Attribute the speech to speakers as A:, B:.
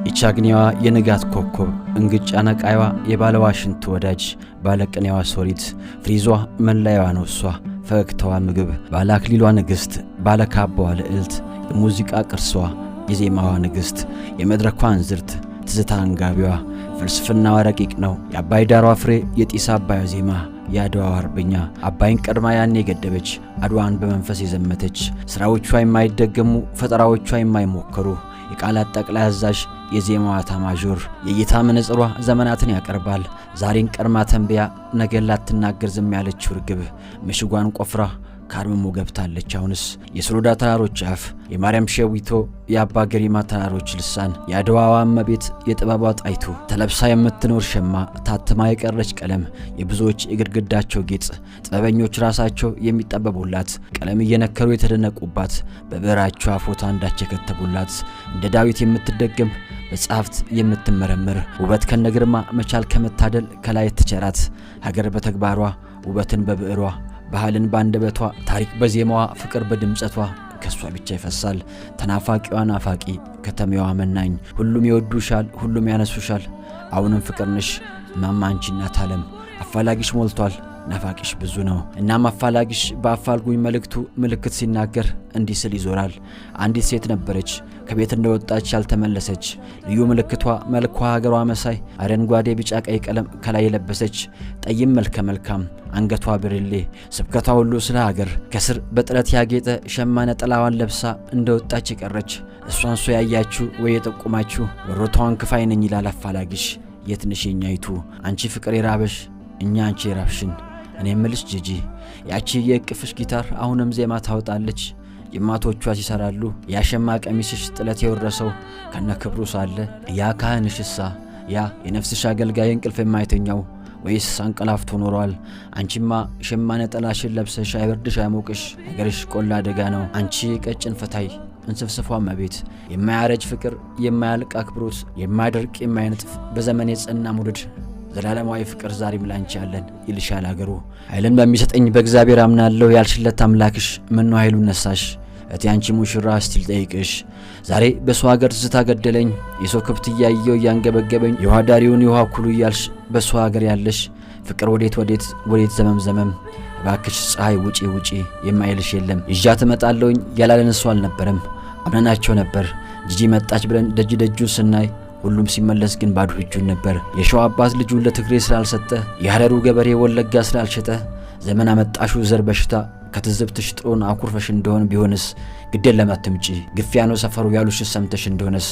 A: ኢቻግኒዋ የንጋት ኮከብ እንግጫ ነቃይዋ የባለዋሽንት ወዳጅ ባለቅኔዋ ሶሪት ፍሪዟ መላያዋ ነው እሷ ፈገግታዋ ምግብ ባለአክሊሏ ንግሥት ባለካባዋ ልዕልት የሙዚቃ ቅርሷ የዜማዋ ንግሥት የመድረኳ እንዝርት ትዝታ አንጋቢዋ ፍልስፍናዋ ረቂቅ ነው የአባይ ዳሯ ፍሬ የጢስ አባዩ ዜማ የአድዋዋ አርበኛ አባይን ቀድማ ያኔ የገደበች አድዋን በመንፈስ የዘመተች ስራዎቿ የማይደገሙ ፈጠራዎቿ የማይሞከሩ የቃላት ጠቅላይ አዛዥ የዜማዋ ታማዦር የእይታ መነጽሯ ዘመናትን ያቀርባል ዛሬን ቀድማ ተንበያ ነገን ላትናገር ዝም ያለችው ርግብ ምሽጓን ቆፍራ ካርመሞ ገብታለች አሁንስ የሶሎዳ ተራሮች አፍ የማርያም ሸዊቶ የአባ ገሪማ ተራሮች ልሳን የአድዋዋ እመቤት የጥበቧ ጣይቱ ተለብሳ የምትኖር ሸማ ታትማ የቀረች ቀለም የብዙዎች የግድግዳቸው ጌጥ ጥበበኞች ራሳቸው የሚጠበቡላት ቀለም እየነከሩ የተደነቁባት በብዕራቸው አፎታ አንዳች የከተቡላት እንደ ዳዊት የምትደገም በጸሐፍት የምትመረምር ውበት ከነግርማ መቻል ከመታደል ከላይ ትቸራት ሀገር በተግባሯ ውበትን በብዕሯ ባህልን ባንደበቷ ታሪክ በዜማዋ ፍቅር በድምጸቷ ከሷ ብቻ ይፈሳል ተናፋቂዋ ናፋቂ ከተማዋ መናኝ ሁሉም ይወዱሻል ሁሉም ያነሱሻል አሁንም ፍቅር ነሽ ማማንቺ እናት ዓለም አፋላጊሽ ሞልቷል ናፋቂሽ ብዙ ነው እናም አፋላጊሽ በአፋልጉኝ መልእክቱ ምልክት ሲናገር እንዲህ ስል ይዞራል አንዲት ሴት ነበረች ከቤት እንደወጣች ያልተመለሰች ልዩ ምልክቷ መልኳ ሀገሯ መሳይ አረንጓዴ ቢጫ ቀይ ቀለም ከላይ የለበሰች ጠይም መልከ መልካም አንገቷ ብርሌ ስብከቷ ሁሉ ስለ ሀገር ከስር በጥለት ያጌጠ ሸማነ ጥላዋን ለብሳ እንደወጣች የቀረች እሷን ሶ ያያችሁ ወይ የጠቁማችሁ ወሮታዋን ክፋይ ነኝ ይላል አፋላጊሽ የትንሽ የኛይቱ አንቺ ፍቅር የራበሽ እኛ አንቺ የራብሽን እኔ ምልሽ ጂጂ ያቺ የቅፍሽ ጊታር አሁንም ዜማ ታወጣለች የማቶቿ ሲሰራሉ ያሸማ ቀሚስሽ ጥለት የወረሰው ከነክብሩ ሳለ ያ ካህንሽሳ ያ የነፍስሽ አገልጋይ እንቅልፍ የማይተኛው ወይስ አንቀላፍቶ ኖሯል አንቺማ ሸማነ ጥላሽን ለብሰሽ አይበርድሽ አይሞቅሽ ሀገርሽ ቆላ አደጋ ነው አንቺ ቀጭን ፈታይ እንስፍስፏ መቤት የማያረጅ ፍቅር የማያልቅ አክብሮት የማይደርቅ የማይነጥፍ በዘመን የጸና ሙድድ ዘላለማዊ ፍቅር ዛሬም ላንቺ ያለን ይልሻል ሀገሩ ኃይልን በሚሰጠኝ በእግዚአብሔር አምናለሁ ያልሽለት አምላክሽ ምን ነው ኃይሉን ነሳሽ እቲ አንቺ ሙሽራ ስቲል ጠይቅሽ ዛሬ በሰው ሀገር ትዝታ ገደለኝ የሰው ክብት እያየው ያንገበገበኝ የውሃ ዳሪውን የውሃ ኩሉ እያልሽ በሰው ሀገር ያለሽ ፍቅር ወዴት ዘመም እባክሽ ፀሐይ ውጪ የማይልሽ የለም ይዣ ትመጣለሁኝ ያላለን እሱ አልነበረም አምነናቸው ነበር ጂጂ መጣች ብለን ደጁን ስናይ ሁሉም ሲመለስ ግን ባዶ እጁን ነበር የሸዋ አባት ልጁን ለትግሬ ስላልሰጠ የሐረሩ ገበሬ ወለጋ ስላልሸጠ ዘመን አመጣሹ ዘር በሽታ ከትዝብትሽ ጥሩን አኩርፈሽ እንደሆነ ቢሆንስ ግዴን ለማትምጪ ግፊያ ነው ሰፈሩ ያሉሽ ሰምተሽ እንደሆነስ